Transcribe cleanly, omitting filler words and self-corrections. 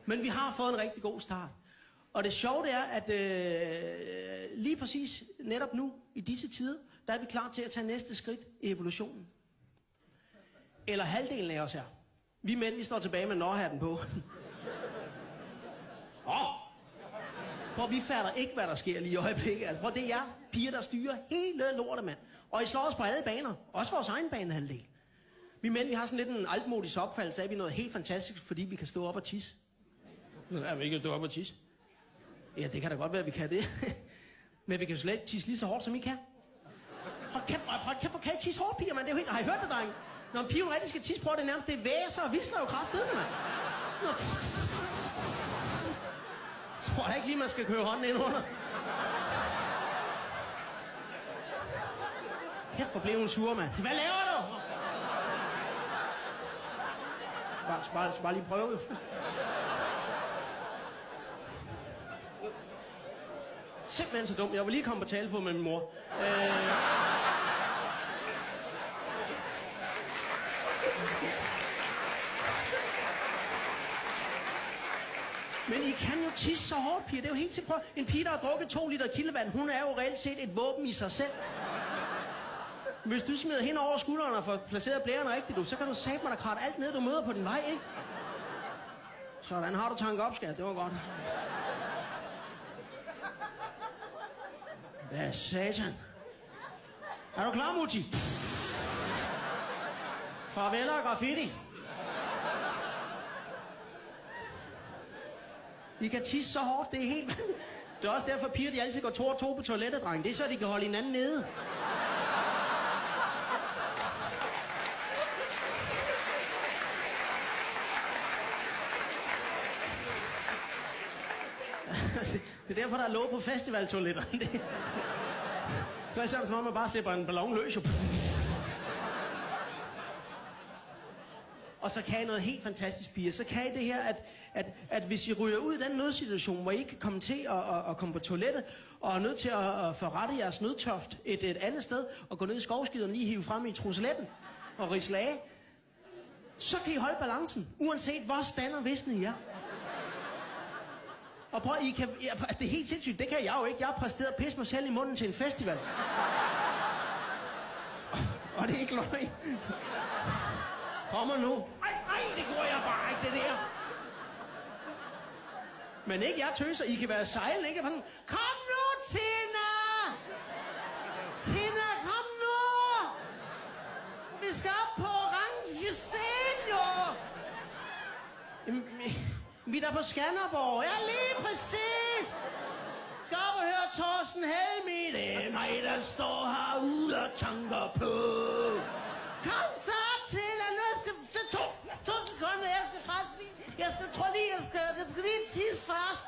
Men vi har fået en rigtig god start. Og det sjove det er, at lige præcis netop nu, i disse tider, der er vi klar til at tage næste skridt i evolutionen. Eller halvdelen af os er. Vi mænd, vi står tilbage med nårhatten på. Hvor vi fatter ikke, hvad der sker lige i øjeblikket. Altså, hvor det er jer piger, der styrer hele lortet, mand. Og I slår os på alle baner. Også vores egen banehalvdel. Vi mænd, vi har sådan lidt en altmodisk opfattelse af, at vi er noget helt fantastisk, fordi vi kan stå op og tisse. Ja, vi kan stå op og tisse. Ja, det kan da godt være, at vi kan det. Men vi kan jo slet ikke tisse lige så hårdt, som I kan. Hold kæft, hvor kan I tisse hårdt, piger, mand? Det er jo helt... Har I hørt det, dreng? Når en pige rigtig skal tisse på, det nærmest, det væser og visler jo kraftedeme, mand. Jeg tror da ikke lige, man skal køre hånden ind under. Kæft, hvor blev hun sur, mand. Hvad laver du? Bare lige prøve. Simpelthen så dum. Jeg var lige kommet på talefod med min mor. Men I kan jo tisse så hårdt, piger. Det er jo helt sikkert. En pige, der har drukket 2 liter kildevand, hun er jo reelt set et våben i sig selv. Hvis du smider hende over skulderen og får placeret blæren rigtigt, så kan du satme dig kratte alt ned, du møder på din vej, ikke? Sådan har du tanket op, skat. Det var godt. Hvad satan? Er du klar, Mutti? Farvel og graffiti. I kan tisse så hårdt, det er helt... Det er også derfor, piger de altid går 2 og 2 på toilettet, dreng. Det er så, de kan holde hinanden nede. Det er derfor, der er låg på festivaltoiletter. Det er sådan, som om man bare slipper en ballon løs. Og så kan I noget helt fantastisk, piger. Så kan I det her, at hvis I ryger ud i den nødsituation, hvor I ikke kan komme til at komme på toilettet, og er nødt til at forrette jeres nødtørft et andet sted, og gå ned i skovskideren, lige hive frem i truseletten og risle af, så kan I holde balancen, uanset hvor stand og visne I er. Og prøv, I kan, det er helt sindssygt, det kan jeg jo ikke. Jeg har præsteret at pisse mig selv i munden til en festival. Og det er ikke løgn. Kommer nu. Ej, det går jeg bare ikke, det der. Men ikke jeg tøser, I kan være sejlen, ikke? Kom nu, Tina! Tina, kom nu! Vi skal op på orange scene, jo! Vi er der på Skanderborg. Ja, lige præcis! Skal op og høre Torsten Helmig. Det er mig, der står herude og tanker på. Kom så til, at nu skal... 2 sekunder, jeg skal lige tisse først.